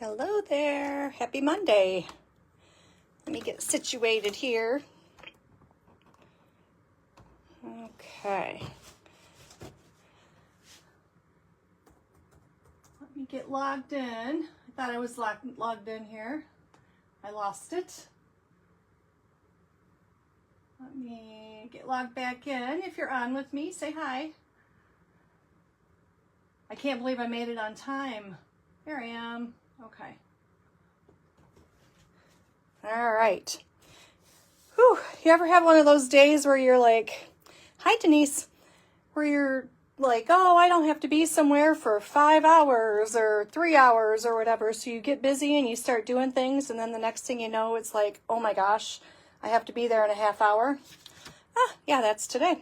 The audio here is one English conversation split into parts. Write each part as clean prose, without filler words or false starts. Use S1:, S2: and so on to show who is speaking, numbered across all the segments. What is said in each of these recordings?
S1: Hello there. Happy Monday. Let me get situated here. Okay. Let me get logged in. I thought I was logged in here. I lost it. Let me get logged back in. If you're on with me, say hi. I can't believe I made it on time. Here I am. Okay. All right. Whew. You ever have one of those days where you're like, hi, Denise, where you're like, oh, I don't have to be somewhere for 5 hours or 3 hours or whatever. So you get busy and you start doing things. And then the next thing you know, it's like, oh my gosh, I have to be there in a half hour. Yeah, that's today.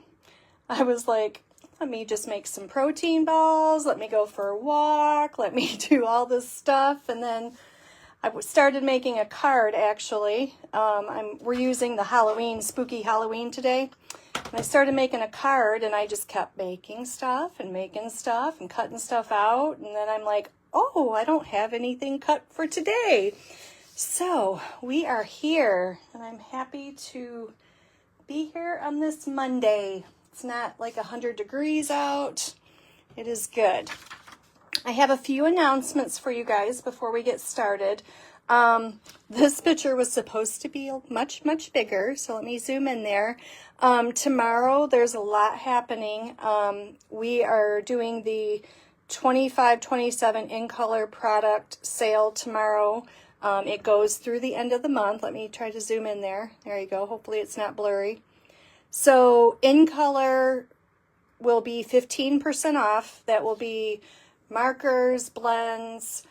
S1: I was like, let me just make some protein balls. Let me go for a walk. Let me do all this stuff. And then I started making a card, actually. We're using the Halloween, spooky Halloween today. And I started making a card, and I just kept making stuff and cutting stuff out. And then I'm like, oh, I don't have anything cut for today. So we are here, and I'm happy to be here on this Monday. It's not like 100 degrees out. It is good. I have a few announcements for you guys before we get started. This picture was supposed to be much, much bigger, so let me zoom in there. Tomorrow, there's a lot happening. We are doing the 25-27 in color product sale tomorrow. It goes through the end of the month. Let me try to zoom in there. There you go. Hopefully it's not blurry. So in color will be 15% off. That will be markers, blends,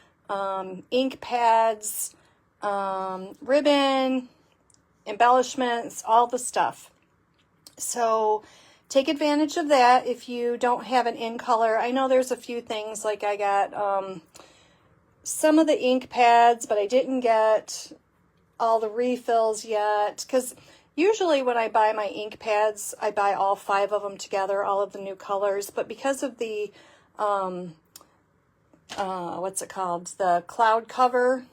S1: ink pads, ribbon, embellishments, all the stuff. So take advantage of that if you don't have an in color. I know there's a few things, like I got some of the ink pads, but I didn't get all the refills yet, because usually when I buy my ink pads, I buy all 5 of them together, all of the new colors. But because of the, what's it called? The cloud cover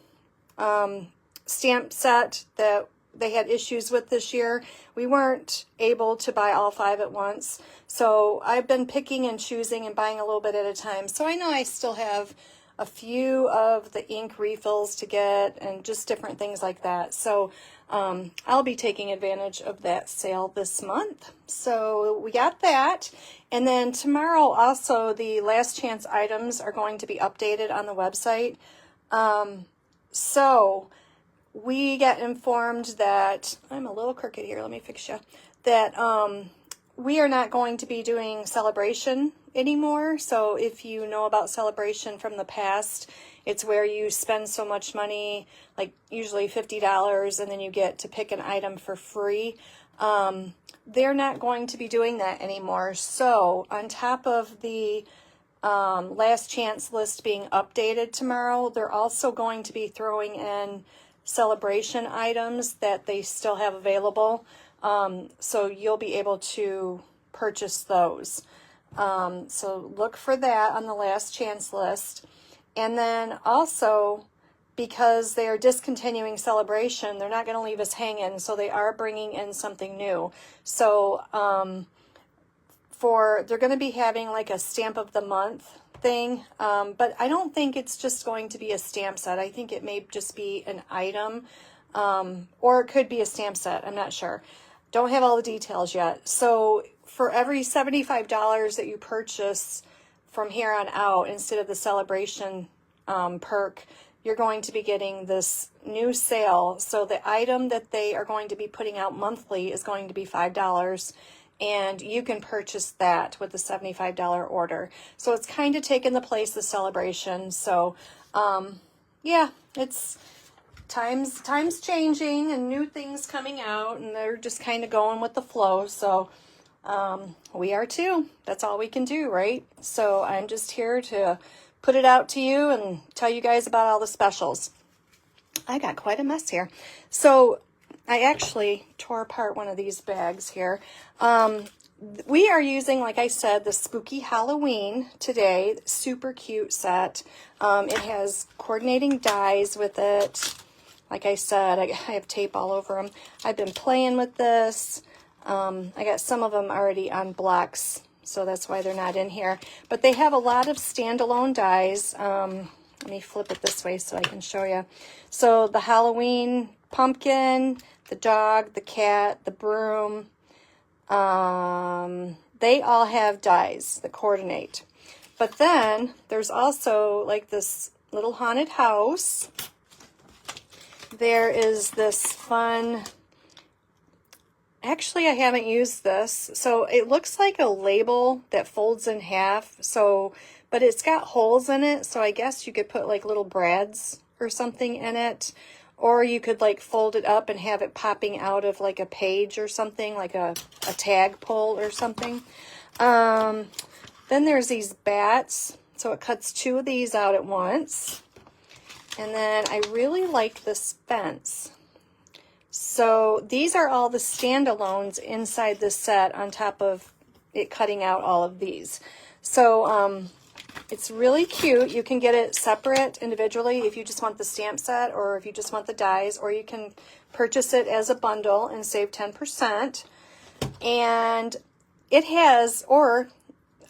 S1: stamp set that they had issues with this year, we weren't able to buy all 5 at once. So I've been picking and choosing and buying a little bit at a time. So I know I still have a few of the ink refills to get and just different things like that. So I'll be taking advantage of that sale this month. So we got that. And then tomorrow also the last chance items are going to be updated on the website. So we got informed that, I'm a little crooked here, let me fix you, that we are not going to be doing Celebration anymore. So if you know about Celebration from the past, it's where you spend so much money, like usually $50, and then you get to pick an item for free. They're not going to be doing that anymore. So on top of the last chance list being updated tomorrow, they're also going to be throwing in Celebration items that they still have available. So you'll be able to purchase those. So look for that on the last chance list. And then also, because they are discontinuing Celebration, they're not going to leave us hanging, so they are bringing in something new. So they're going to be having like a stamp of the month thing, but I don't think it's just going to be a stamp set. I think it may just be an item, or it could be a stamp set. I'm not sure. Don't have all the details yet. So for every $75 that you purchase from here on out, instead of the Celebration perk, you're going to be getting this new sale. So the item that they are going to be putting out monthly is going to be $5, and you can purchase that with the $75 order. So it's kind of taken the place of Celebration. So yeah, it's times changing and new things coming out, and they're just kind of going with the flow. So we are too. That's all we can do, right? So I'm just here to put it out to you and tell you guys about all the specials. I got quite a mess here. So I actually tore apart one of these bags here. we are using, like I said, the Spooky Halloween today. Super cute set. It has coordinating dies with it. Like I said, I have tape all over them. I've been playing with this. I got some of them already on blocks, so that's why they're not in here. But they have a lot of standalone dies. Let me flip it this way so I can show you. So the Halloween pumpkin, the dog, the cat, the broom, they all have dies that coordinate. But then there's also like this little haunted house. There is this fun, actually I haven't used this, so it looks like a label that folds in half, so, but it's got holes in it, so I guess you could put like little brads or something in it, or you could like fold it up and have it popping out of like a page or something, like a tag pull or something. Then there's these bats, so it cuts 2 of these out at once. And then I really like this fence. So these are all the standalones inside this set on top of it cutting out all of these. So it's really cute. You can get it separate individually if you just want the stamp set or if you just want the dies, or you can purchase it as a bundle and save 10%. And it has, or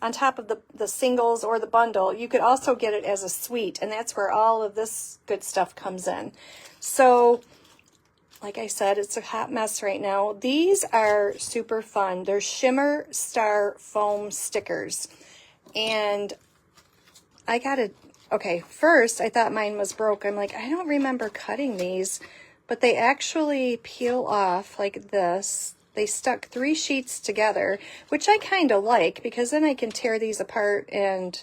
S1: on top of the singles or the bundle, you could also get it as a suite, and that's where all of this good stuff comes in. So like I said, it's a hot mess right now. These are super fun. They're Shimmer Star foam stickers, and I gotta, okay, first I thought mine was broke. I'm like, I don't remember cutting these, but they actually peel off like this. They stuck 3 sheets together, which I kind of like, because then I can tear these apart and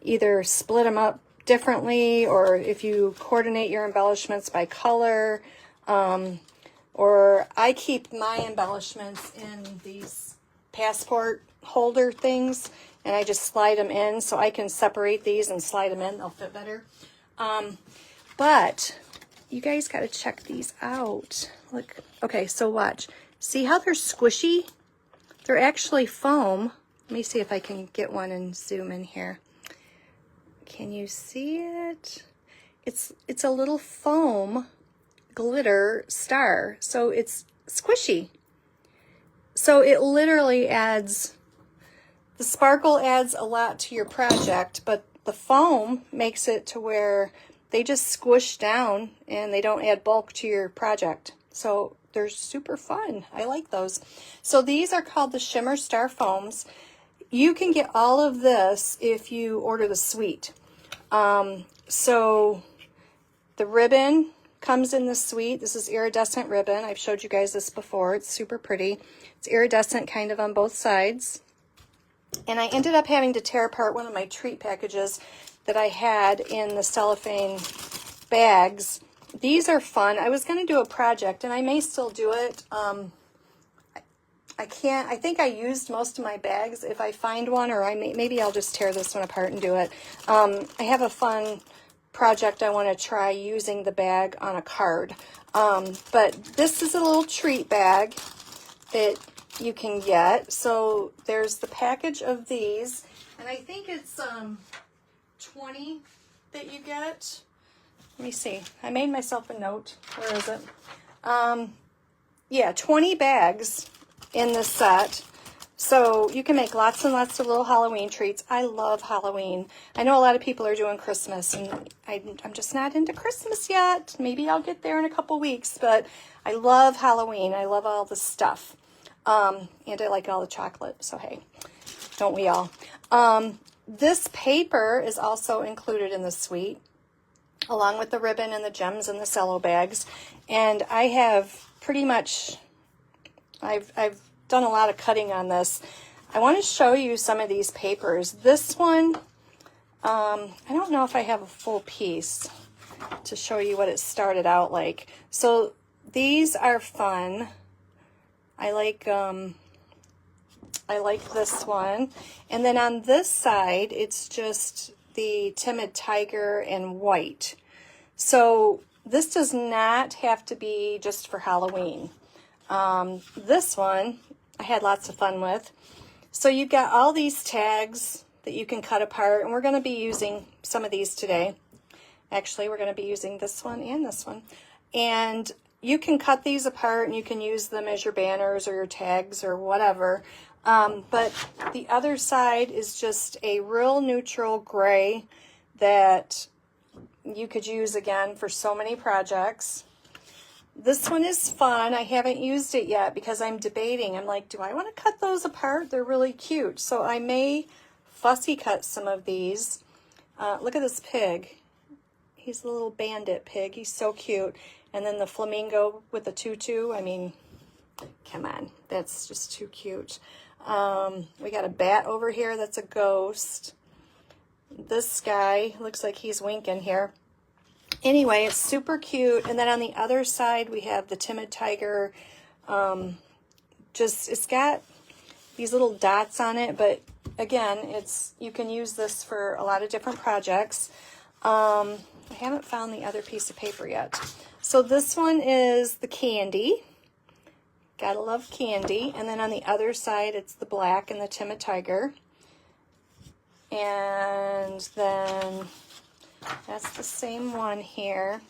S1: either split them up differently, or if you coordinate your embellishments by color, or I keep my embellishments in these passport holder things, and I just slide them in, so I can separate these and slide them in. They'll fit better. But you guys got to check these out. Look, okay, so watch. See how they're squishy? They're actually foam. Let me see if I can get one and zoom in here. Can you see it? It's a little foam glitter star, so it's squishy. So it literally adds, the sparkle adds a lot to your project, but the foam makes it to where they just squish down and they don't add bulk to your project. So they're super fun. I like those. So these are called the Shimmer Star foams. You can get all of this if you order the suite. So the ribbon comes in the suite. This is iridescent ribbon. I've showed you guys this before. It's super pretty. It's iridescent kind of on both sides. And I ended up having to tear apart one of my treat packages that I had in the cellophane bags. These are fun. I was going to do a project, and I may still do it. I think I used most of my bags. If I find one, or maybe I'll just tear this one apart and do it. I have a fun project I want to try using the bag on a card. But this is a little treat bag that you can get. So there's the package of these, and I think it's 20 that you get. Let me see. I made myself a note. Where is it? Yeah, 20 bags in this set. So you can make lots and lots of little Halloween treats. I love Halloween. I know a lot of people are doing Christmas, and I'm just not into Christmas yet. Maybe I'll get there in a couple weeks, but I love Halloween. I love all the stuff. And I like all the chocolate, so hey, don't we all? This paper is also included in the suite, along with the ribbon and the gems and the cello bags. And I have pretty much, I've done a lot of cutting on this. I want to show you some of these papers. This one, I don't know if I have a full piece to show you what it started out like. So these are fun. I like this one. And then on this side, it's just the Timid Tiger and white. So this does not have to be just for Halloween. This one I had lots of fun with. So you've got all these tags that you can cut apart, and we're going to be using some of these today. Actually, we're going to be using this one and this one. And you can cut these apart and you can use them as your banners or your tags or whatever. But the other side is just a real neutral gray that you could use again for so many projects. This one is fun. I haven't used it yet because I'm debating. I'm like, do I want to cut those apart? They're really cute. So I may fussy cut some of these. Look at this pig. He's a little bandit pig. He's so cute. And then the flamingo with the tutu. I mean, come on. That's just too cute. We got a bat over here. That's a ghost. This guy looks like he's winking here. Anyway, it's super cute. And then on the other side, we have the timid tiger. It's got these little dots on it. But again, you can use this for a lot of different projects. I haven't found the other piece of paper yet. So this one is the candy. Gotta love candy. And then on the other side, it's the black and the timid tiger. And then that's the same one here.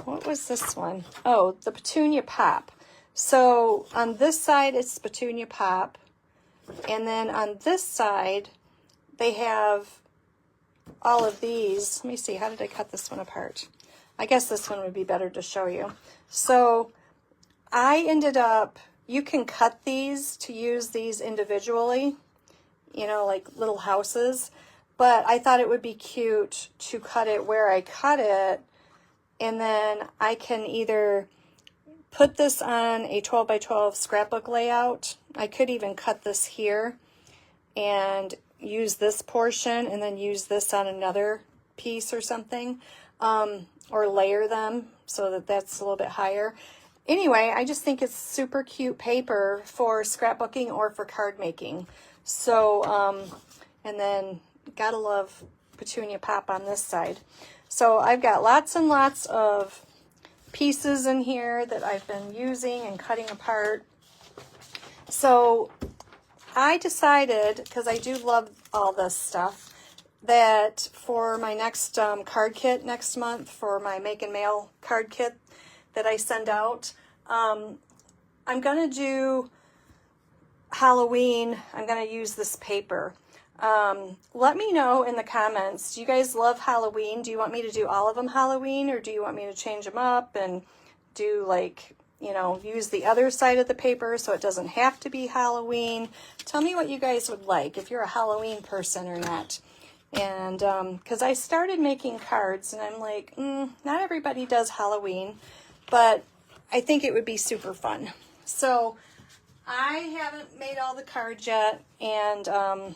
S1: What was this one? Oh, the petunia pop. So on this side, it's petunia pop. And then on this side, they have all of these. Let me see, how did I cut this one apart? I guess this one would be better to show you. So I ended up, you can cut these to use these individually, you know, like little houses, but I thought it would be cute to cut it where I cut it, and then I can either put this on a 12 by 12 scrapbook layout. I could even cut this here and use this portion and then use this on another piece or something, or layer them so that that's a little bit higher. Anyway, I just think it's super cute paper for scrapbooking or for card making. So, and then gotta love petunia pop on this side. So I've got lots and lots of pieces in here that I've been using and cutting apart. So I decided, because I do love all this stuff, that for my next card kit next month, for my make and mail card kit that I send out, I'm going to do Halloween. I'm going to use this paper. Let me know in the comments, do you guys love Halloween? Do you want me to do all of them Halloween, or do you want me to change them up and do, like, you know, use the other side of the paper so it doesn't have to be Halloween? Tell me what you guys would like, if you're a Halloween person or not. And because I started making cards and I'm like, not everybody does Halloween, but I think it would be super fun. So I haven't made all the cards yet, and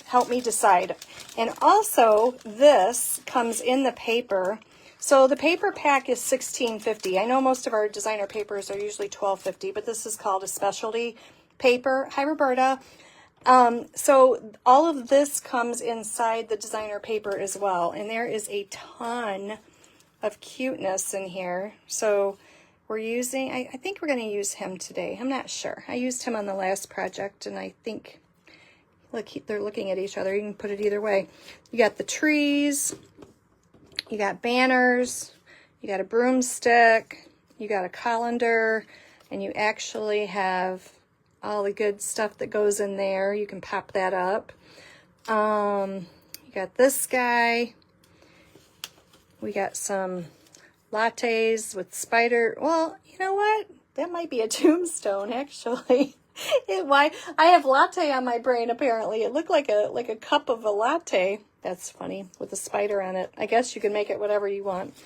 S1: help me decide. And also, this comes in the paper. So the paper pack is $16.50. I know most of our designer papers are usually $12.50, but this is called a specialty paper. Hi, Roberta. So all of this comes inside the designer paper as well. And there is a ton of cuteness in here. So we're using, I think we're going to use him today. I'm not sure. I used him on the last project, and I think, look, they're looking at each other. You can put it either way. You got the trees, you got banners, you got a broomstick, you got a colander, and you actually have all the good stuff that goes in there. You can pop that up. You got this guy. We got some lattes with spider. Well, you know what? That might be a tombstone, actually. Why? I have latte on my brain, apparently. It looked like a cup of a latte. That's funny, with a spider on it. I guess you can make it whatever you want.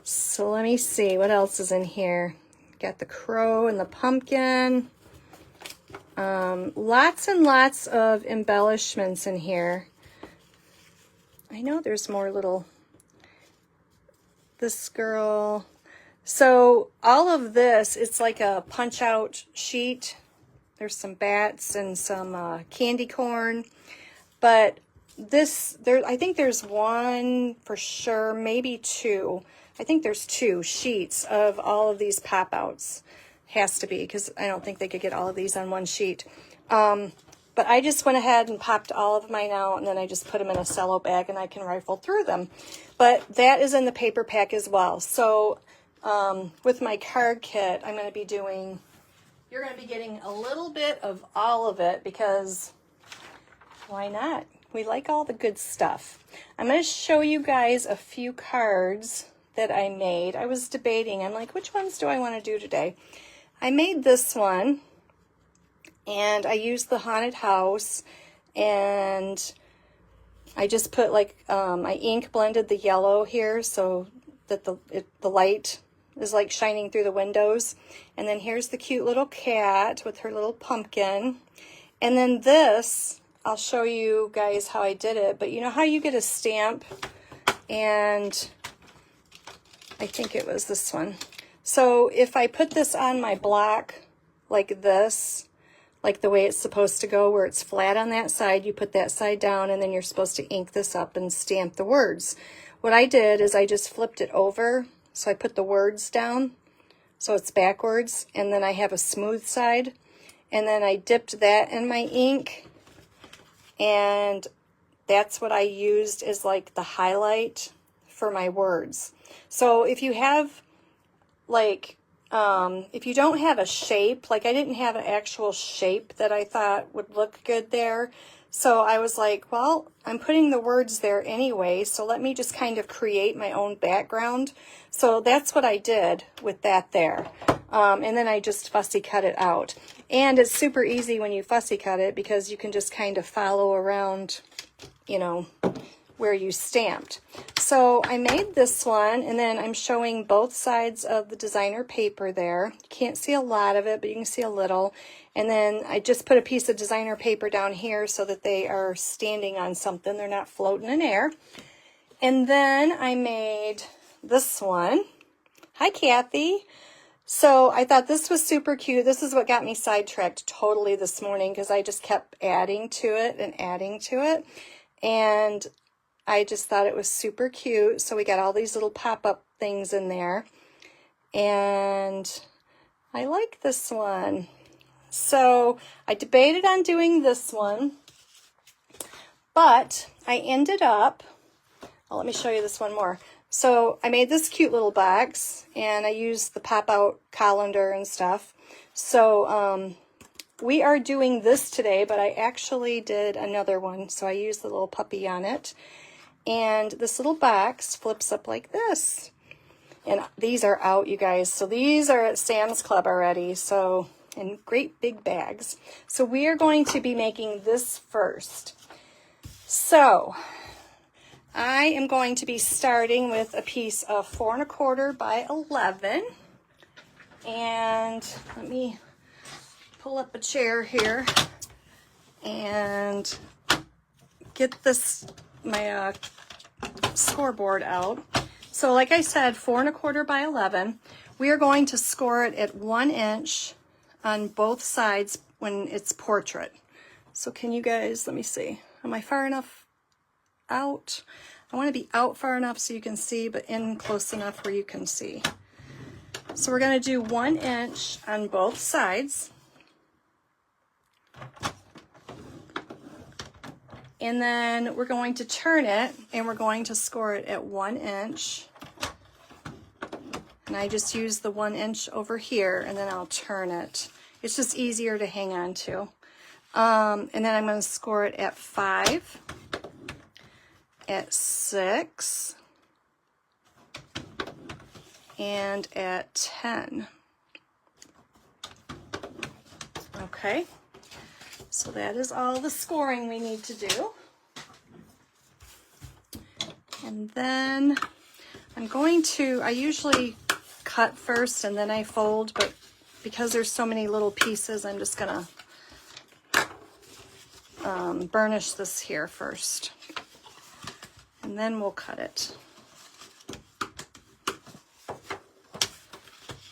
S1: So let me see. What else is in here? Got the crow and the pumpkin. Lots and lots of embellishments in here. I know there's more little... This girl... So all of this, it's like a punch-out sheet. There's some bats and some candy corn. But this, I think there's one for sure, maybe two. I think there's two sheets of all of these pop-outs. Has to be, because I don't think they could get all of these on one sheet. But I just went ahead and popped all of mine out, and then I just put them in a cello bag, and I can rifle through them. But that is in the paper pack as well. So with my card kit, I'm going to be doing, you're going to be getting a little bit of all of it, because why not? We like all the good stuff. I'm going to show you guys a few cards that I made. I was debating. I'm like, which ones do I want to do today? I made this one, and I used the haunted house, and I just put like, I ink blended the yellow here so that the light is like shining through the windows. And then here's the cute little cat with her little pumpkin. And then this, I'll show you guys how I did it, but you know how you get a stamp, and I think it was this one. So if I put this on my block like this, like the way it's supposed to go, where it's flat on that side, you put that side down, and then you're supposed to ink this up and stamp the words. What I did is I just flipped it over, so I put the words down, so it's backwards, and then I have a smooth side, and then I dipped that in my ink, and that's what I used as like the highlight for my words. So if you have like, if you don't have a shape, like I didn't have an actual shape that I thought would look good there. So I was like, well, I'm putting the words there anyway, so let me just kind of create my own background. So that's what I did with that there. And then I just fussy cut it out. And it's super easy when you fussy cut it, because you can just kind of follow around, you know, where you stamped. So I made this one, and then I'm showing both sides of the designer paper there. You can't see a lot of it, but you can see a little. And then I just put a piece of designer paper down here so that they are standing on something. They're not floating in air. And then I made this one. Hi, Kathy. So I thought this was super cute. This is what got me sidetracked totally this morning, because I just kept adding to it and adding to it. And I just thought it was super cute. So we got all these little pop-up things in there. And I like this one. So I debated on doing this one, but I ended up, well, let me show you this one more. So I made this cute little box, and I used the pop-out colander and stuff. So we are doing this today, but I actually did another one. So I used the little puppy on it. And this little box flips up like this. And these are out, you guys. So these are at Sam's Club already. So in great big bags. So we are going to be making this first. So I am going to be starting with a piece of 4 1/4 by 11. And let me pull up a chair here and get this, my scoreboard out. So like I said, 4 1/4 by 11. We are going to score it at 1 inch on both sides when it's portrait. So can you guys, let me see, am I far enough out? I want to be out far enough so you can see, but in close enough where you can see. So we're going to do 1 inch on both sides. And then we're going to turn it, and we're going to score it at 1 inch. And I just use the 1 inch over here, and then I'll turn it. It's just easier to hang on to. And then I'm going to score it at 5, at 6, and at 10. Okay. So that is all the scoring we need to do. And then I'm going to, I usually cut first and then I fold, but because there's so many little pieces, I'm just gonna burnish this here first. And then we'll cut it.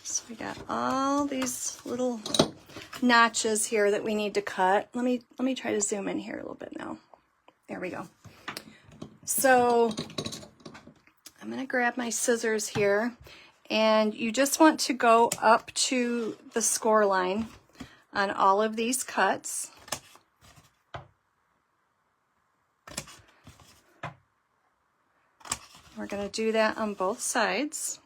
S1: So we got all these little notches here that we need to cut. Let me try to zoom in here a little bit now. There we go. So I'm going to grab my scissors here, And you just want to go up to the score line on all of these cuts. We're going to do that on both sides.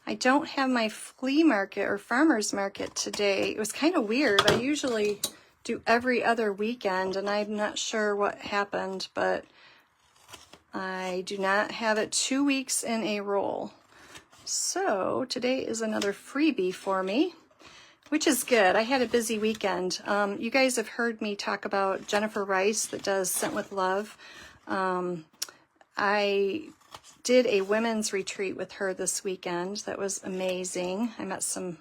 S1: I don't have my flea market or farmer's market today. It was kind of weird. I usually do every other weekend, and I'm not sure what happened, but I do not have it 2 weeks in a row. So today is another freebie for me, which is good. I had a busy weekend. You guys have heard me talk about Jennifer Rice that does Scent with Love. I did a women's retreat with her this weekend. That was amazing. I met some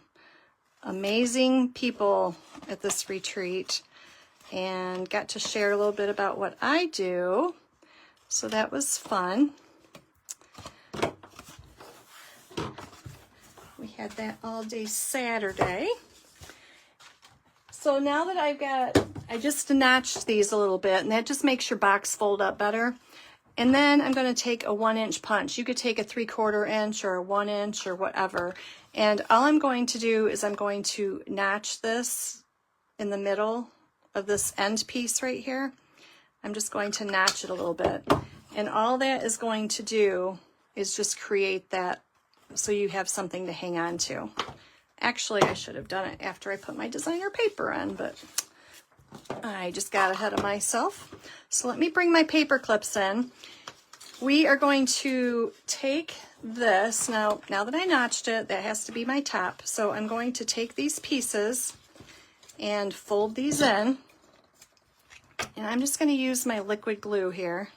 S1: amazing people at this retreat and got to share a little bit about what I do. So that was fun. We had that all day Saturday. So now that I just notched these a little bit, and that just makes your box fold up better. And then I'm going to take a 1-inch punch. You could take a 3/4 inch or a 1 inch or whatever. And all I'm going to do is I'm going to notch this in the middle of this end piece right here. I'm just going to notch it a little bit. And all that is going to do is just create that so you have something to hang on to. Actually, I should have done it after I put my designer paper on, but I just got ahead of myself. So let me bring my paper clips in. We are going to take this, now that I notched it, that has to be my top. So I'm going to take these pieces and fold these in. And I'm just going to use my liquid glue here.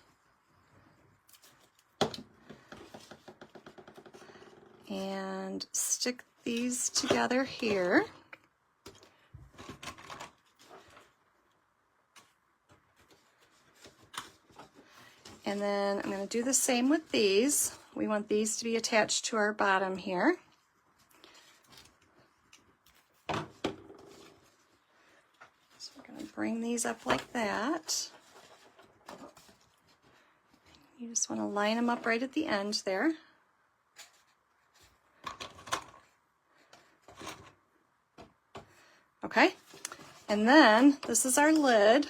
S1: And stick these together here. And then I'm going to do the same with these. We want these to be attached to our bottom here. So we're going to bring these up like that. You just want to line them up right at the end there. Okay, and then this is our lid.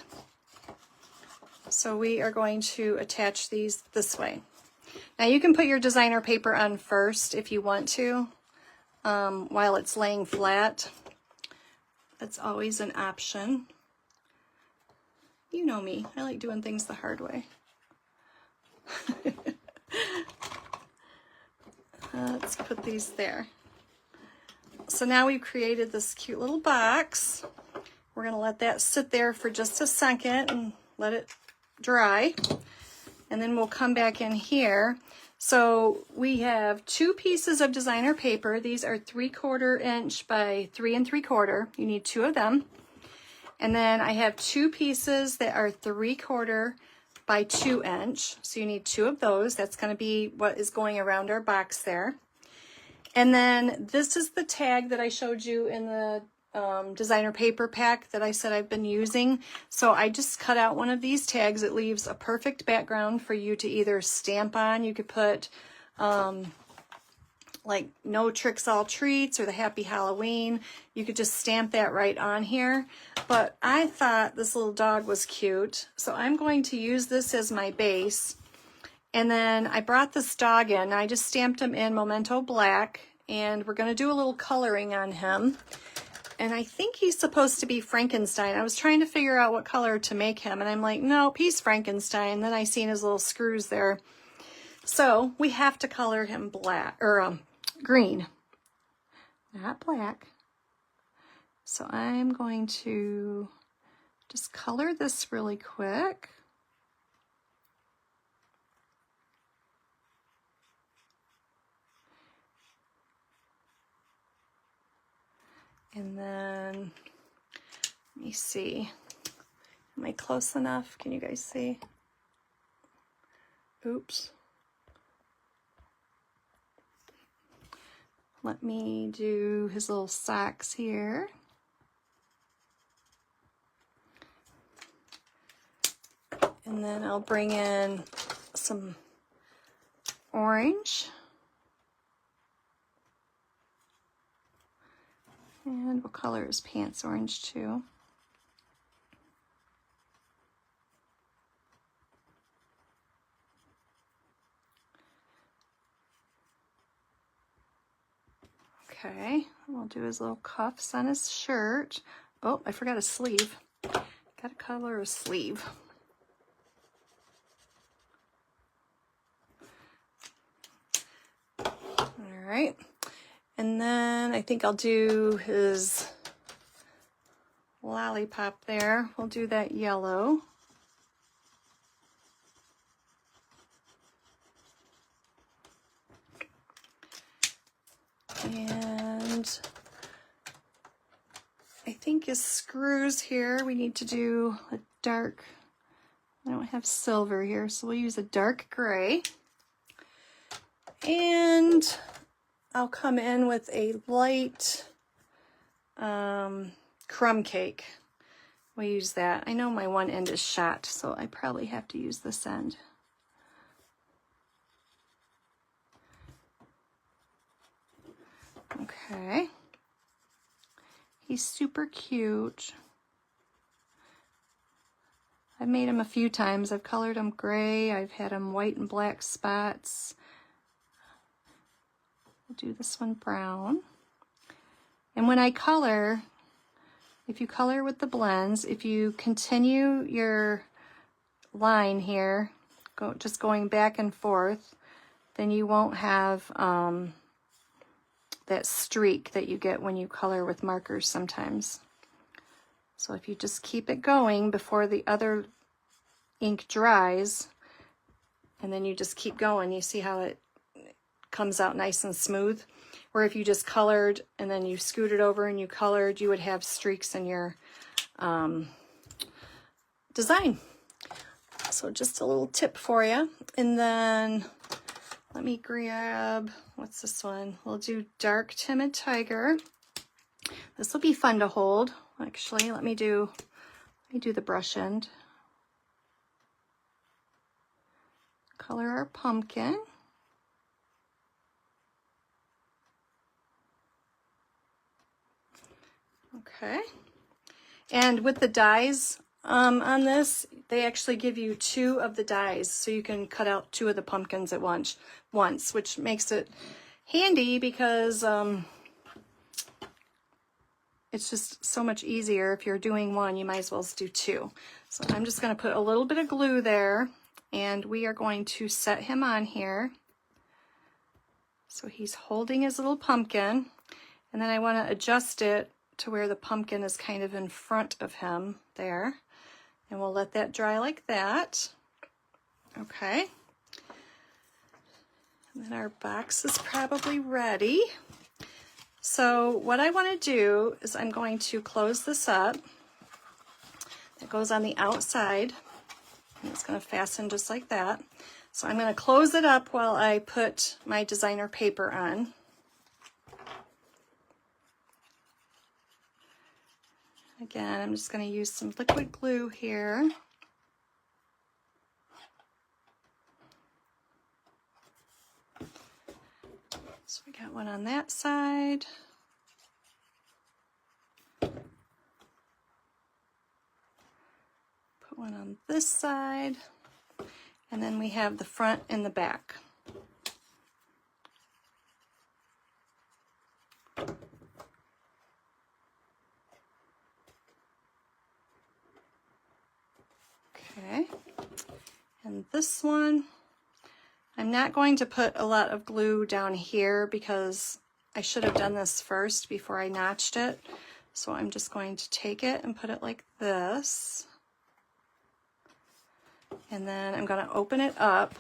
S1: So we are going to attach these this way. Now you can put your designer paper on first if you want to, while it's laying flat. That's always an option. You know me, I like doing things the hard way. Let's put these there. So now we've created this cute little box. We're going to let that sit there for just a second and let it dry. And then we'll come back in here. So we have 2 pieces of designer paper. These are 3/4 inch by 3 3/4. You need 2 of them. And then I have 2 pieces that are 3/4 by 2 inch. So you need 2 of those. That's going to be what is going around our box there. And then this is the tag that I showed you in the designer paper pack that I said I've been using. So I just cut out one of these tags. It leaves a perfect background for you to either stamp on. You could put like No Tricks All Treats or the Happy Halloween. You could just stamp that right on here. But I thought this little dog was cute, so I'm going to use this as my base. And then I brought this dog in. I just stamped him in Memento Black, and we're going to do a little coloring on him. And I think he's supposed to be Frankenstein. I was trying to figure out what color to make him, and I'm like, nope, he's Frankenstein. Then I seen his little screws there. So we have to color him black, or green, not black. So I'm going to just color this really quick. And then, let me see, am I close enough? Can you guys see? Oops. Let me do his little socks here. And then I'll bring in some orange. And we'll color his pants orange too. Okay, we'll do his little cuffs on his shirt. Oh, I forgot a sleeve. Gotta color a sleeve. All right, and then I think I'll do his lollipop there. We'll do that yellow. And I think his screws here, we need to do a dark, I don't have silver here, so we'll use a dark gray. And I'll come in with a light crumb cake. We'll use that. I know my one end is shot, so I probably have to use this end. Okay. He's super cute. I've made him a few times. I've colored him gray. I've had him white and black spots. We'll do this one brown. And when I color, if you color with the blends, if you continue your line here, just going back and forth, then you won't have that streak that you get when you color with markers sometimes. So if you just keep it going before the other ink dries, and then you just keep going, you see how it comes out nice and smooth. Or if you just colored and then you scooted over and you colored, you would have streaks in your design. So just a little tip for you. And then let me grab, what's this one? We'll do Dark Timid Tiger. This will be fun to hold. Actually, let me do the brush end. Color our pumpkin. Okay. And with the dies on this, they actually give you 2 of the dies, so you can cut out 2 of the pumpkins at once, which makes it handy because it's just so much easier. If you're doing one, you might as well do 2. So I'm just going to put a little bit of glue there, and we are going to set him on here. So he's holding his little pumpkin, and then I want to adjust it to where the pumpkin is kind of in front of him there. And we'll let that dry like that. Okay. And then our box is probably ready. So what I want to do is I'm going to close this up. It goes on the outside, and it's going to fasten just like that. So I'm going to close it up while I put my designer paper on. Again, I'm just going to use some liquid glue here. So we got one on that side. Put one on this side. And then we have the front and the back. Okay, and this one, I'm not going to put a lot of glue down here because I should have done this first before I notched it. So I'm just going to take it and put it like this. And then I'm going to open it up.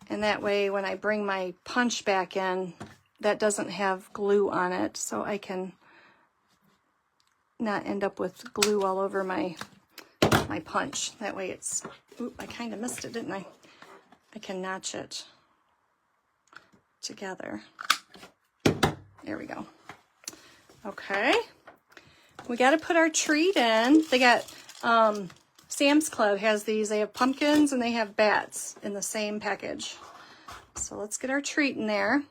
S1: And that way when I bring my punch back in, that doesn't have glue on it. So I can not end up with glue all over my punch. That way it's, oop, I kind of missed it, didn't I? I can notch it together. There we go. Okay. We got to put our treat in. They got Sam's Club has these. They have pumpkins and they have bats in the same package. So let's get our treat in there.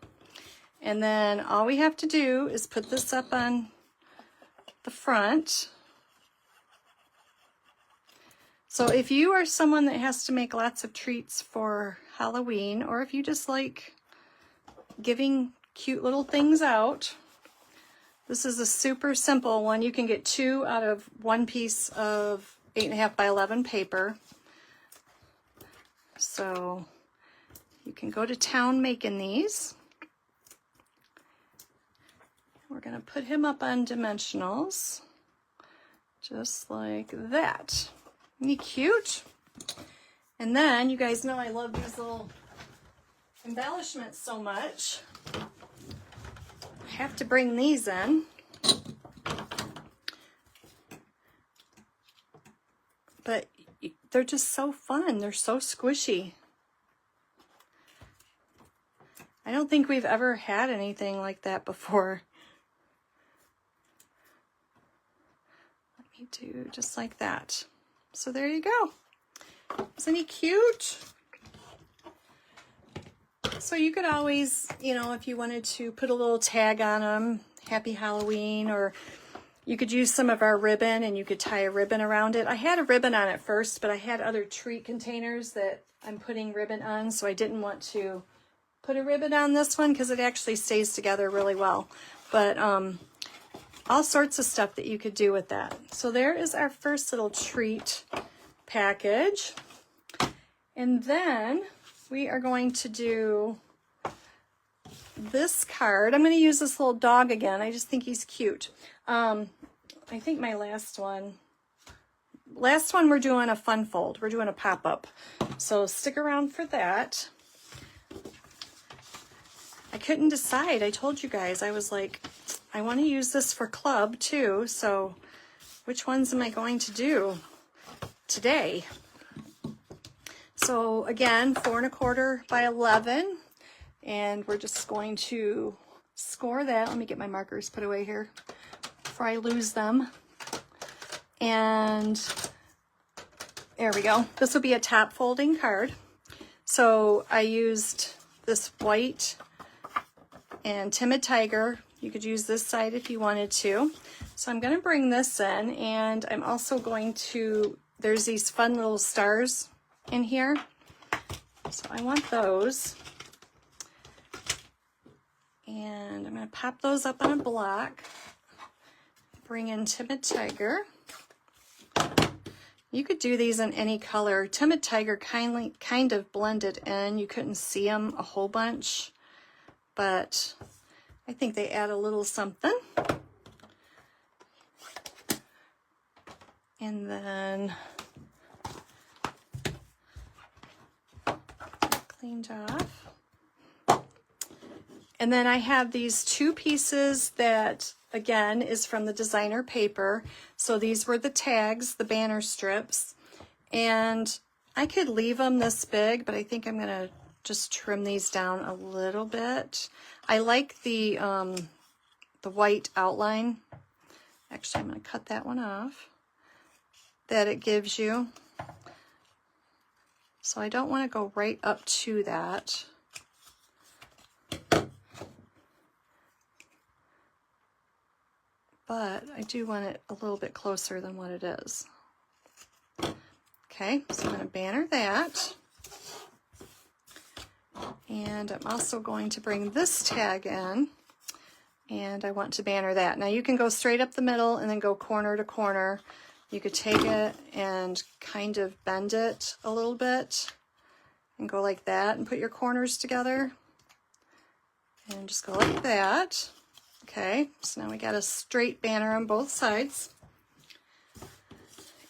S1: And then all we have to do is put this up on the front. So if you are someone that has to make lots of treats for Halloween, or if you just like giving cute little things out, this is a super simple one. You can get 2 out of 1 piece of 8.5 by 11 paper. So you can go to town making these. We're going to put him up on dimensionals, just like that. Isn't he cute? And then, you guys know I love these little embellishments so much. I have to bring these in. But they're just so fun. They're so squishy. I don't think we've ever had anything like that before. Let me do just like that. So there you go. Isn't he cute? So you could always, you know, if you wanted to put a little tag on them, Happy Halloween, or you could use some of our ribbon and you could tie a ribbon around it. I had a ribbon on it first, but I had other treat containers that I'm putting ribbon on, so I didn't want to put a ribbon on this one because it actually stays together really well. But all sorts of stuff that you could do with that. So there is our first little treat package. And then we are going to do this card. I'm going to use this little dog again. I just think he's cute. I think my last one we're doing a fun fold. We're doing a pop-up. So stick around for that. I couldn't decide. I told you guys, I was like, I want to use this for club too, so which ones am I going to do today? So again, 4 1/4 by 11, and we're just going to score that. Let me get my markers put away here before I lose them. And there we go. This will be a top folding card. So I used this white and Timid Tiger. You could use this side if you wanted to. So I'm going to bring this in, and I'm also going to, there's these fun little stars in here. So I want those. And I'm going to pop those up on a block. Bring in Timid Tiger. You could do these in any color. Timid Tiger kind of blended in. You couldn't see them a whole bunch, but I think they add a little something. And then cleaned off. And then I have these 2 pieces that, again, is from the designer paper. So these were the tags, the banner strips. And I could leave them this big, but I think I'm going to just trim these down a little bit. I like the white outline. Actually, I'm going to cut that one off that it gives you. So I don't want to go right up to that. But I do want it a little bit closer than what it is. Okay, so I'm going to banner that. And I'm also going to bring this tag in, and I want to banner that. Now you can go straight up the middle and then go corner to corner. You could take it and kind of bend it a little bit and go like that and put your corners together. And just go like that. Okay, so now we got a straight banner on both sides.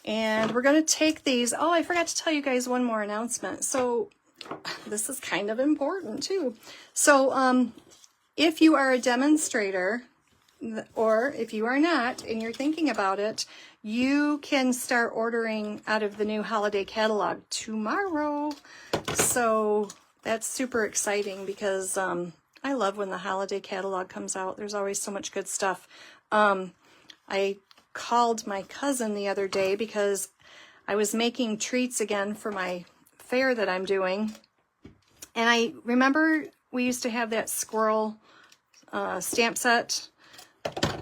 S1: And we're going to take these. Oh, I forgot to tell you guys one more announcement. So this is kind of important too. So if you are a demonstrator, or if you are not and you're thinking about it, you can start ordering out of the new holiday catalog tomorrow. So that's super exciting because I love when the holiday catalog comes out. There's always so much good stuff. I called my cousin the other day because I was making treats again for my fair that I'm doing. And I remember we used to have that squirrel stamp set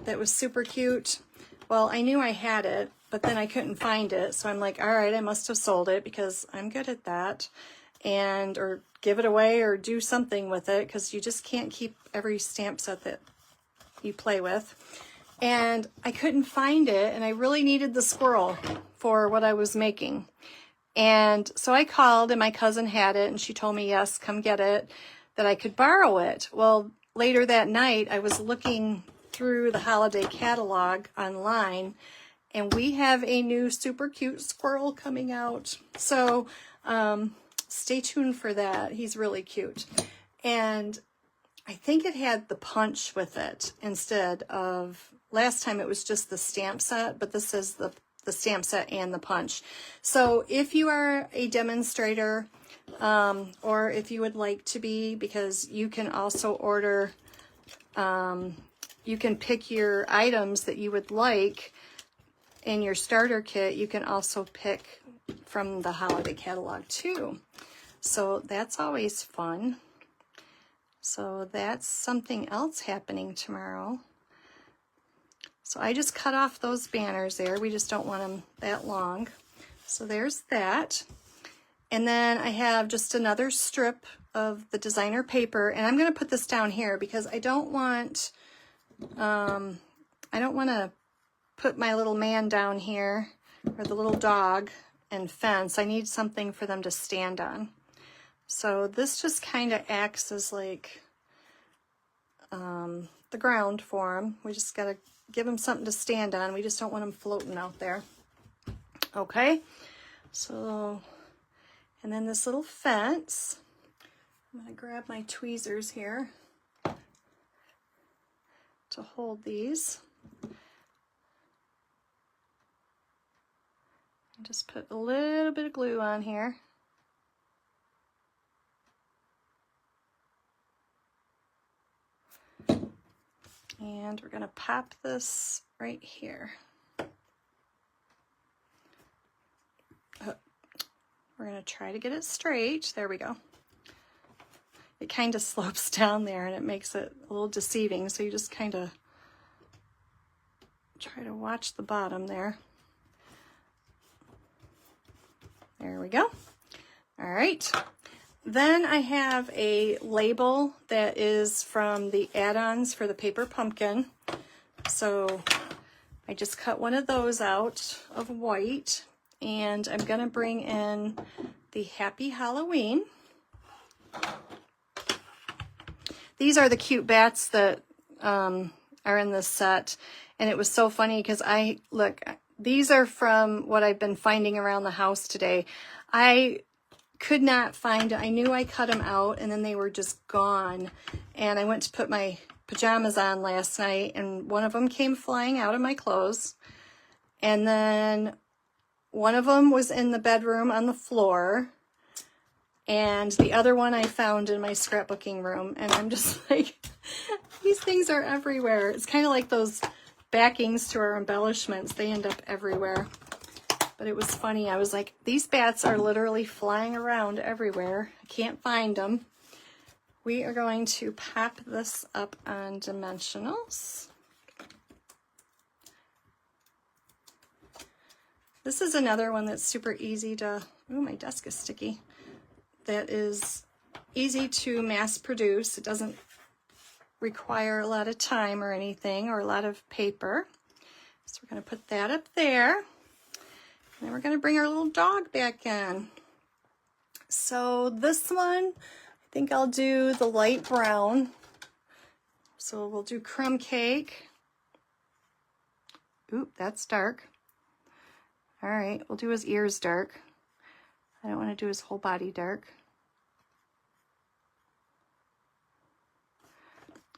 S1: that was super cute. Well, I knew I had it, but then I couldn't find it. So I'm like, all right, I must have sold it because I'm good at that. And, or give it away or do something with it, because you just can't keep every stamp set that you play with. And I couldn't find it, and I really needed the squirrel for what I was making. And so I called, and my cousin had it, and she told me, yes, come get it, that I could borrow it. Well, later that night, I was looking through the holiday catalog online, and we have a new super cute squirrel coming out. So stay tuned for that. He's really cute. And I think it had the punch with it instead of, last time it was just the stamp set, but this is the stamp set and the punch. So if you are a demonstrator, or if you would like to be, because you can also order, you can pick your items that you would like in your starter kit. You can also pick from the holiday catalog too. So that's always fun. So that's something else happening tomorrow. So I just cut off those banners there. We just don't want them that long. So there's that. And then I have just another strip of the designer paper, and I'm going to put this down here because I don't want to put my little man down here, or the little dog and fence. I need something for them to stand on. So this just kind of acts as like the ground for them. We just got to give them something to stand on. We just don't want them floating out there. Okay, so, and then this little fence. I'm going to grab my tweezers here to hold these. And just put a little bit of glue on here. And we're going to pop this right here. We're going to try to get it straight. There we go. It kind of slopes down there and it makes it a little deceiving. So you just kind of try to watch the bottom there. There we go. All right. Then I have a label that is from the add-ons for the paper pumpkin. So I just cut one of those out of white, and I'm going to bring in the Happy Halloween. These are the cute bats that are in this set, and it was so funny because these are from what I've been finding around the house today. I could not find, I knew I cut them out and then they were just gone. And I went to put my pajamas on last night and one of them came flying out of my clothes. And then one of them was in the bedroom on the floor. And the other one I found in my scrapbooking room. And I'm just like, these things are everywhere. It's kind of like those backings to our embellishments. They end up everywhere. But it was funny. I was like, these bats are literally flying around everywhere. I can't find them. We are going to pop this up on dimensionals. This is another one that's super easy to, oh, my desk is sticky. That is easy to mass produce. It doesn't require a lot of time or anything, or a lot of paper. So we're going to put that up there. And then we're going to bring our little dog back in. So this one, I think I'll do the light brown. So we'll do crumb cake. Oop, that's dark. All right, we'll do his ears dark. I don't want to do his whole body dark.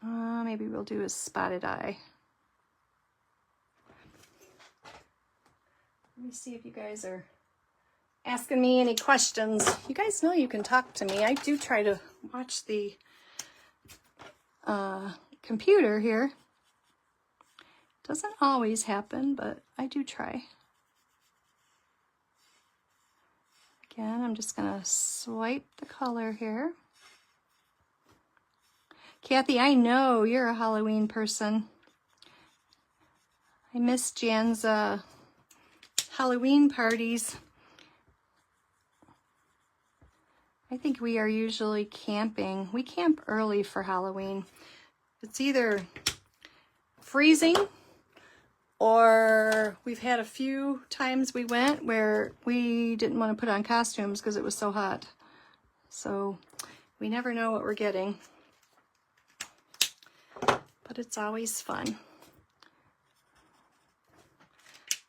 S1: Maybe we'll do his spotted eye. Let me see if you guys are asking me any questions. You guys know you can talk to me. I do try to watch the computer here. Doesn't always happen, but I do try. Again, I'm just gonna swipe the color here. Kathy, I know you're a Halloween person. I miss Jan's Halloween parties. I think we are usually camping. We camp early for Halloween. It's either freezing or we've had a few times we went where we didn't want to put on costumes because it was so hot. So we never know what we're getting. But it's always fun.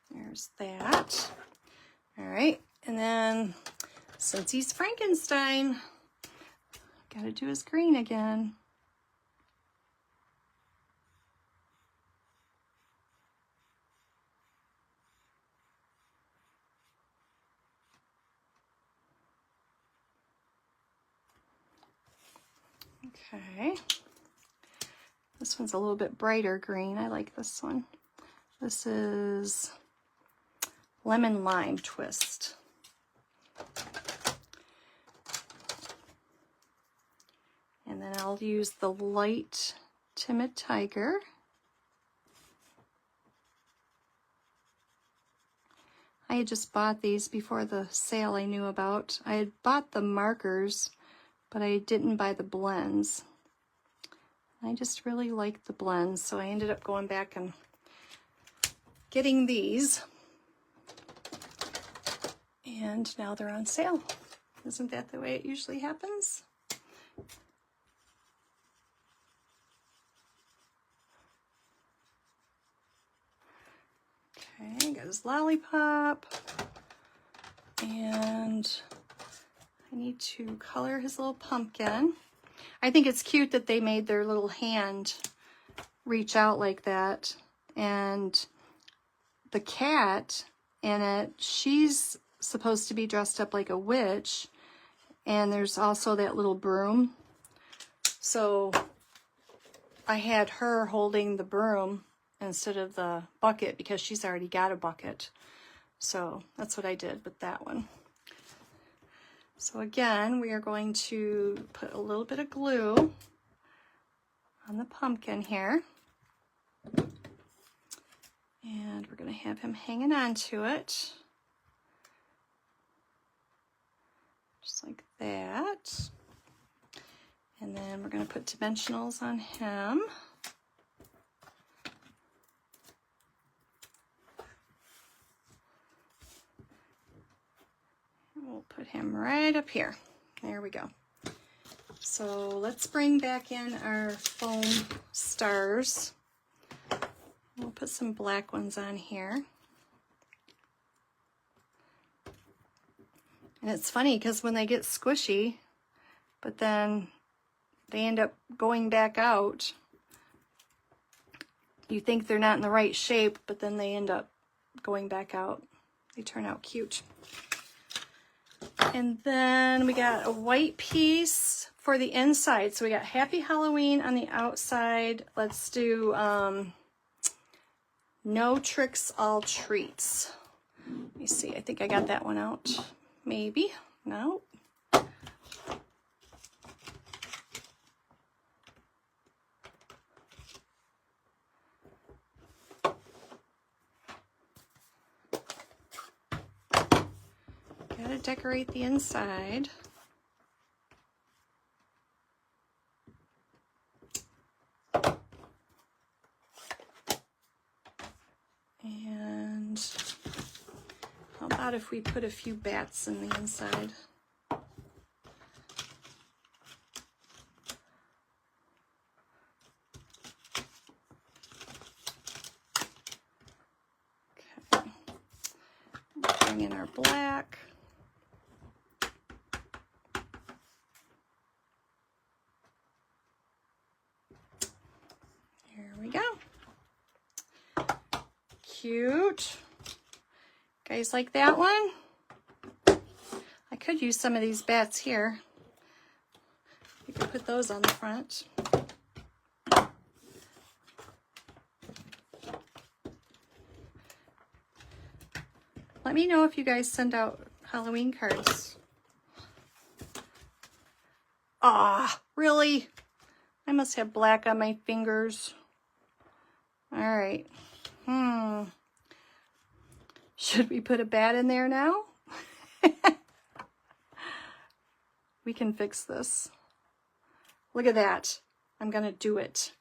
S1: There's that. All right, and then since he's Frankenstein, gotta do his green again. Okay. This one's a little bit brighter green. I like this one. This is Lemon Lime Twist. And then I'll use the light Timid Tiger. I had just bought these before the sale I knew about. I had bought the markers, but I didn't buy the blends. I just really liked the blends, so I ended up going back and getting these. And now they're on sale. Isn't that the way it usually happens? Okay, got his lollipop. And I need to color his little pumpkin. I think it's cute that they made their little hand reach out like that. And the cat in it, she's supposed to be dressed up like a witch. And there's also that little broom. So I had her holding the broom instead of the bucket because she's already got a bucket. So that's what I did with that one. So again, we are going to put a little bit of glue on the pumpkin here. And we're going to have him hanging on to it. Just like that. And then we're going to put dimensionals on him. We'll put him right up here. There we go. So let's bring back in our foam stars. We'll put some black ones on here. And it's funny because when they get squishy, but then they end up going back out, you think they're not in the right shape, but then they end up going back out. They turn out cute. And then we got a white piece for the inside. So we got Happy Halloween on the outside. Let's do No Tricks, All Treats. Let me see. I think I got that one out. Maybe. No. Gotta decorate the inside. And how about if we put a few bats in the inside? Okay. Bring in our black. Here we go. Cute. Guys like that one? I could use some of these bats here. You could put those on the front. Let me know if you guys send out Halloween cards. Ah, really? I must have black on my fingers. All right. Should we put a bat in there now? We can fix this. Look at that. I'm gonna do it.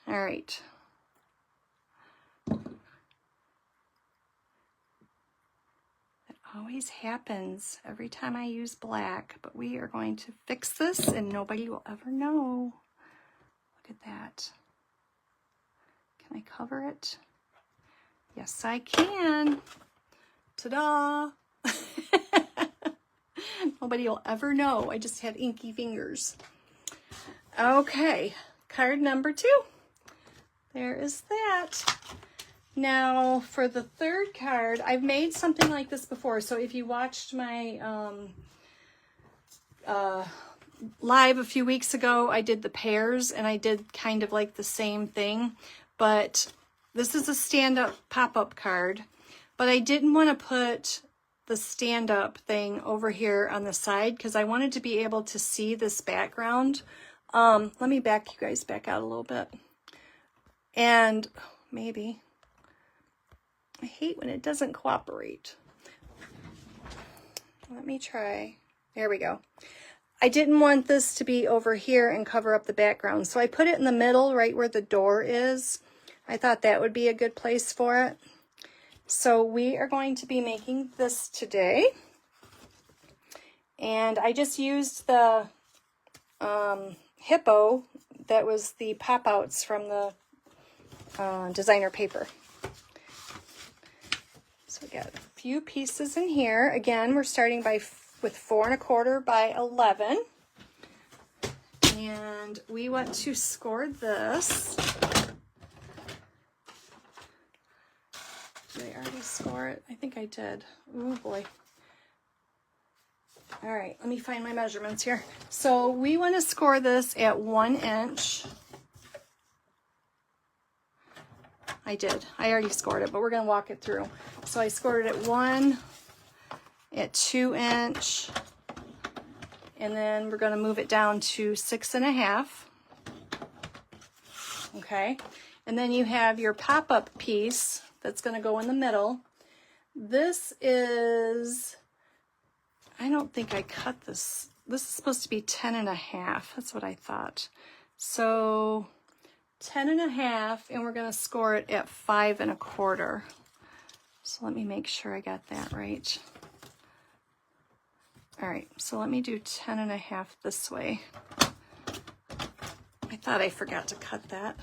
S1: All right. It always happens every time I use black, but we are going to fix this and nobody will ever know. Look at that. Can I cover it? Yes, I can. Ta-da! Nobody will ever know. I just had inky fingers. Okay, card number 2. There is that. Now, for the third card, I've made something like this before. So if you watched my live a few weeks ago, I did the pairs, and I did kind of like the same thing. But this is a stand-up pop-up card. But I didn't want to put the stand-up thing over here on the side because I wanted to be able to see this background. Let me back you guys back out a little bit. And maybe, I hate when it doesn't cooperate. Let me try. There we go. I didn't want this to be over here and cover up the background. So I put it in the middle, right where the door is. I thought that would be a good place for it. So we are going to be making this today. And I just used the hippo that was the pop-outs from the designer paper. So we got a few pieces in here. Again, we're starting with 4 1/4 by 11. And we want to score this. Did I already score it? I think I did. Oh boy. All right, let me find my measurements here. So we want to score this at 1 inch. I did. I already scored it, but we're going to walk it through. So I scored it at 1, at 2 inch, and then we're going to move it down to 6 1/2. Okay, and then you have your pop-up piece that's going to go in the middle. This is, I don't think I cut this. This is supposed to be 10 1/2. That's what I thought. So 10 1/2, and we're going to score it at 5 1/4. So let me make sure I got that right. All right, so let me do 10 1/2 this way. I thought I forgot to cut that.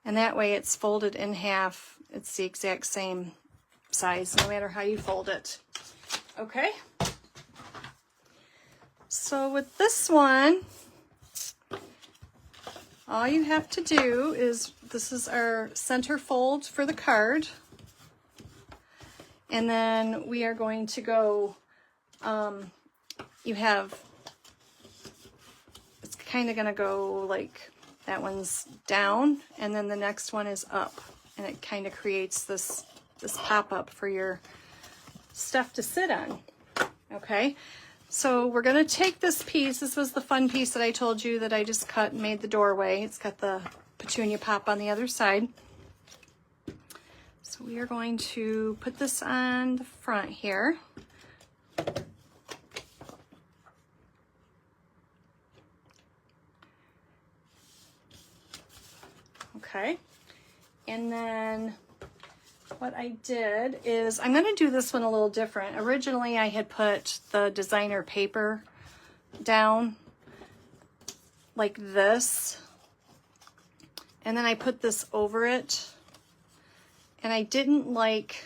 S1: And that way it's folded in half. It's the exact same size, no matter how you fold it. Okay. So with this one, all you have to do is, this is our center fold for the card. And then we are going to go, you have, it's kind of going to go like, that one's down, and then the next one is up. And it kind of creates this pop-up for your stuff to sit on. Okay, so we're going to take this piece. This was the fun piece that I told you that I just cut and made the doorway. It's got the petunia pop on the other side. So we are going to put this on the front here. Okay, and then what I did is, I'm going to do this one a little different. Originally I had put the designer paper down like this, and then I put this over it, and I didn't like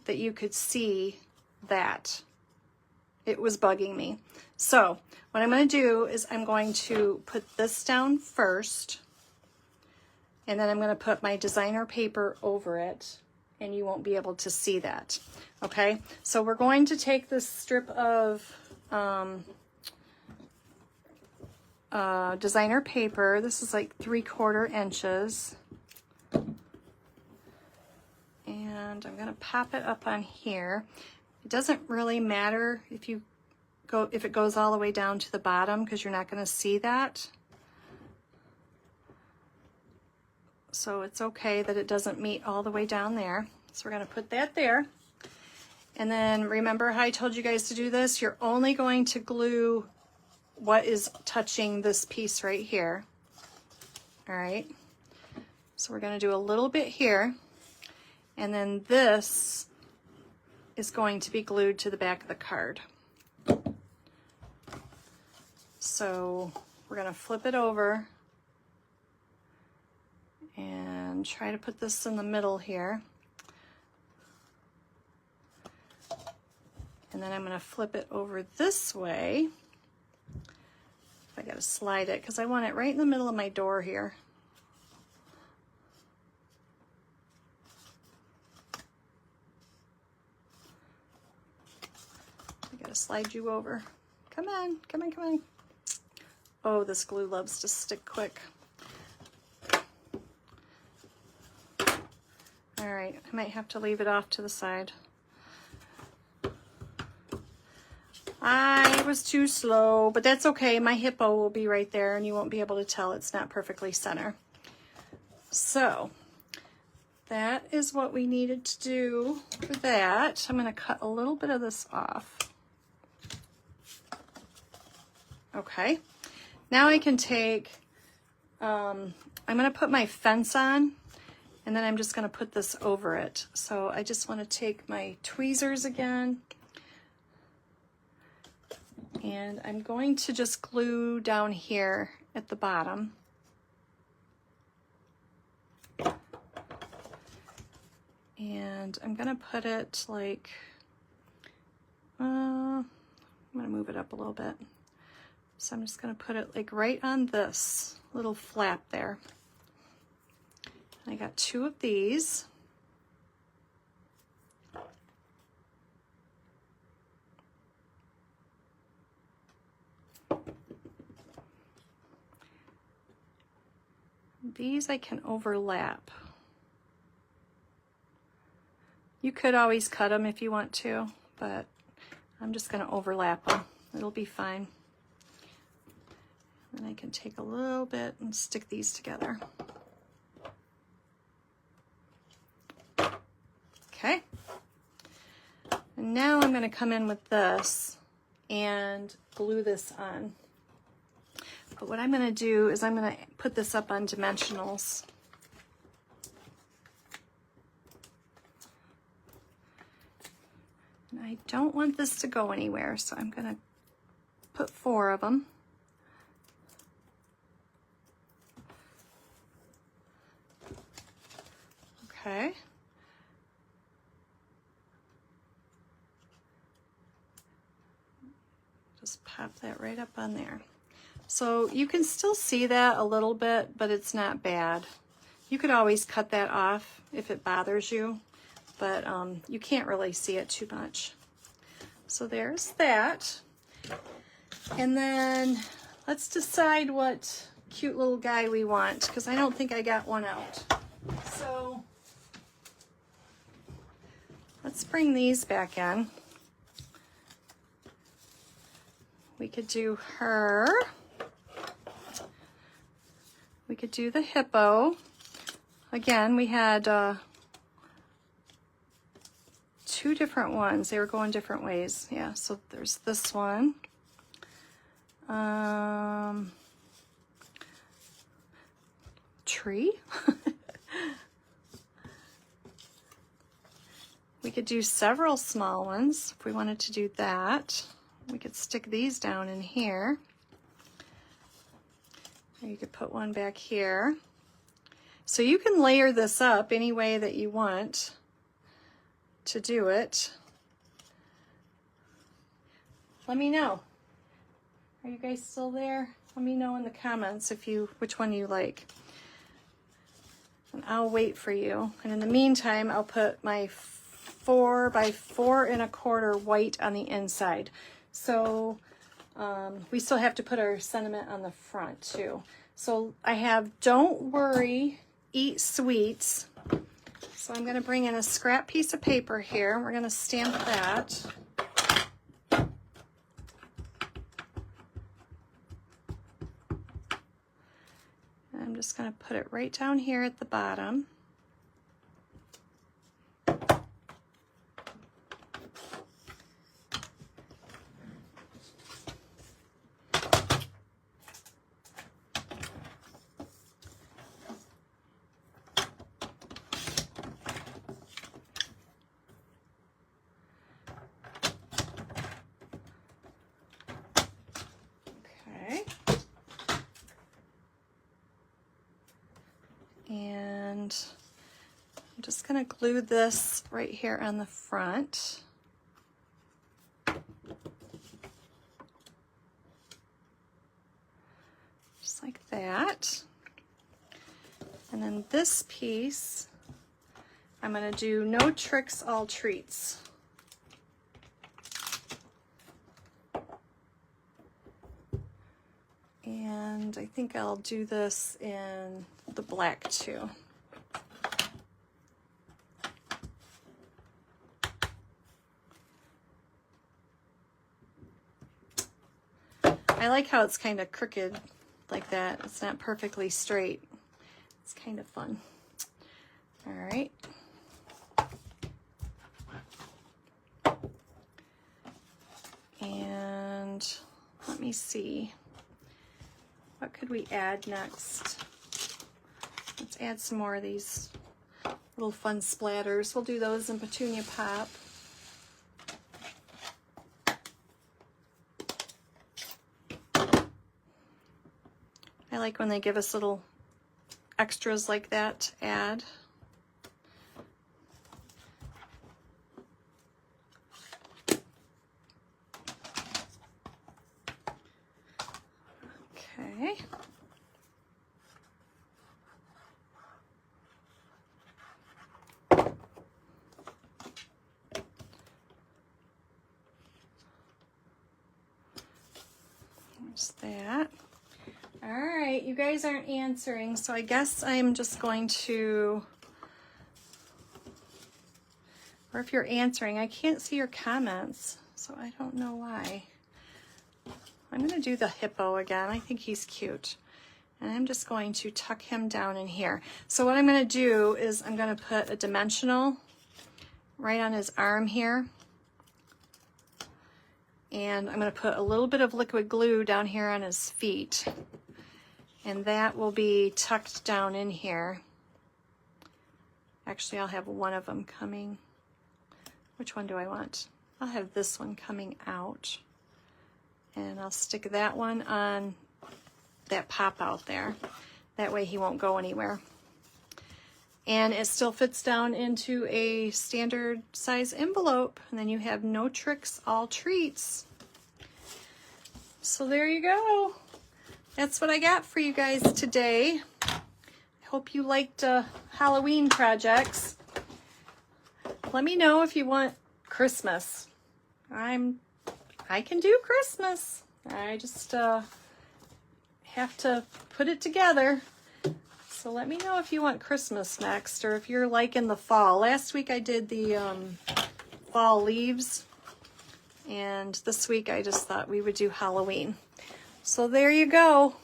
S1: that you could see that. It was bugging me. So what I'm going to do is I'm going to put this down first, and then I'm going to put my designer paper over it, and you won't be able to see that. Okay, so we're going to take this strip of designer paper. This is like 3/4 inches. And I'm going to pop it up on here. It doesn't really matter if you if it goes all the way down to the bottom, because you're not going to see that. So it's okay that it doesn't meet all the way down there. So we're going to put that there. And then remember how I told you guys to do this? You're only going to glue what is touching this piece right here. All right. So we're going to do a little bit here. And then this is going to be glued to the back of the card. So we're going to flip it over and try to put this in the middle here. And then I'm going to flip it over this way. I got to slide it because I want it right in the middle of my door here. I got to slide you over. Come on, come on, come on. Oh, this glue loves to stick quick. All right, I might have to leave it off to the side. I was too slow, but that's okay. My hippo will be right there and you won't be able to tell it's not perfectly center. So that is what we needed to do for that. I'm going to cut a little bit of this off. Okay. Now I can take, I'm going to put my fence on, and then I'm just going to put this over it. So I just want to take my tweezers again, and I'm going to just glue down here at the bottom. And I'm going to put it like, I'm going to move it up a little bit. So I'm just going to put it like right on this little flap there. I got 2 of these. These I can overlap. You could always cut them if you want to, but I'm just going to overlap them. It'll be fine. Then I can take a little bit and stick these together. Okay. And now I'm going to come in with this and glue this on. But what I'm going to do is I'm going to put this up on dimensionals. And I don't want this to go anywhere, so I'm going to put 4 of them. Okay. Just pop that right up on there. So you can still see that a little bit, but it's not bad. You could always cut that off if it bothers you, but you can't really see it too much. So there's that. And then let's decide what cute little guy we want, because I don't think I got one out. So let's bring these back in. We could do her. We could do the hippo. Again, we had 2 different ones. They were going different ways. Yeah, so there's this one. Tree. We could do several small ones if we wanted to do that. We could stick these down in here. Or you could put one back here. So you can layer this up any way that you want to do it. Let me know. Are you guys still there? Let me know in the comments which one you like. And I'll wait for you. And in the meantime, I'll put my 4 by 4 1/4 white on the inside. So we still have to put our sentiment on the front too. So I have "Don't worry, eat sweets." So I'm going to bring in a scrap piece of paper here. We're going to stamp that. I'm just going to put it right down here at the bottom. And I'm just going to glue this right here on the front. Just like that. And then this piece, I'm going to do no tricks, all treats. And I think I'll do this in the black too. I like how it's kind of crooked like that. It's not perfectly straight. It's kind of fun. All right. And let me see. What could we add next? Let's add some more of these little fun splatters. We'll do those in Petunia Pop. I like when they give us little extras like that to add. Okay. There's that. All right, you guys aren't answering, so I guess I'm just going to, or if you're answering, I can't see your comments, so I don't know why. I'm going to do the hippo again. I think he's cute. And I'm just going to tuck him down in here. So what I'm going to do is I'm going to put a dimensional right on his arm here. And I'm going to put a little bit of liquid glue down here on his feet. And that will be tucked down in here. Actually, I'll have one of them coming. Which one do I want? I'll have this one coming out. And I'll stick that one on that pop out there. That way he won't go anywhere. And it still fits down into a standard size envelope. And then you have no tricks, all treats. So there you go. That's what I got for you guys today. I hope you liked Halloween projects. Let me know if you want Christmas. I can do Christmas. I just have to put it together. So let me know if you want Christmas next, or if you're liking the fall. Last week I did the fall leaves, and this week I just thought we would do Halloween. So there you go.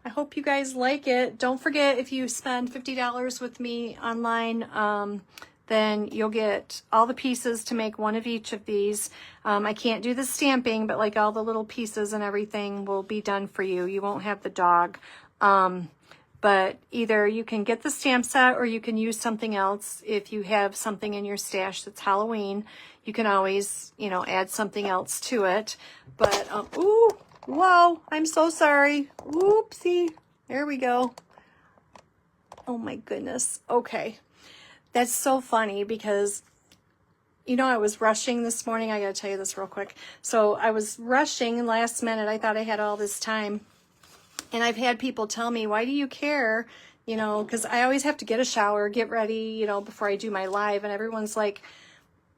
S1: I hope you guys like it. Don't forget, if you spend $50 with me online, then you'll get all the pieces to make one of each of these. I can't do the stamping, but like all the little pieces and everything will be done for you. You won't have the dog. But either you can get the stamp set or you can use something else. If you have something in your stash that's Halloween, you can always, you know, add something else to it. But, ooh, whoa, I'm so sorry. Oopsie. There we go. Oh my goodness. Okay. That's so funny because, you know, I was rushing this morning. I got to tell you this real quick. So I was rushing last minute. I thought I had all this time. And I've had people tell me, why do you care? You know, because I always have to get a shower, get ready, you know, before I do my live. And everyone's like,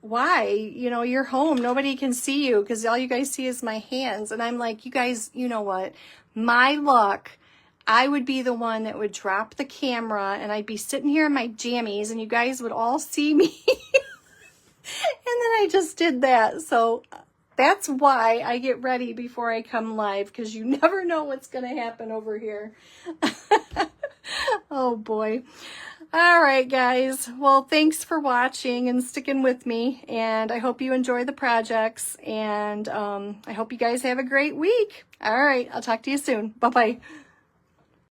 S1: why? You know, you're home. Nobody can see you because all you guys see is my hands. And I'm like, you guys, you know what? My luck, I would be the one that would drop the camera and I'd be sitting here in my jammies and you guys would all see me. And then I just did that. So that's why I get ready before I come live, because you never know what's going to happen over here. Oh boy. All right, guys. Well, thanks for watching and sticking with me. And I hope you enjoy the projects. And I hope you guys have a great week. All right. I'll talk to you soon. Bye-bye.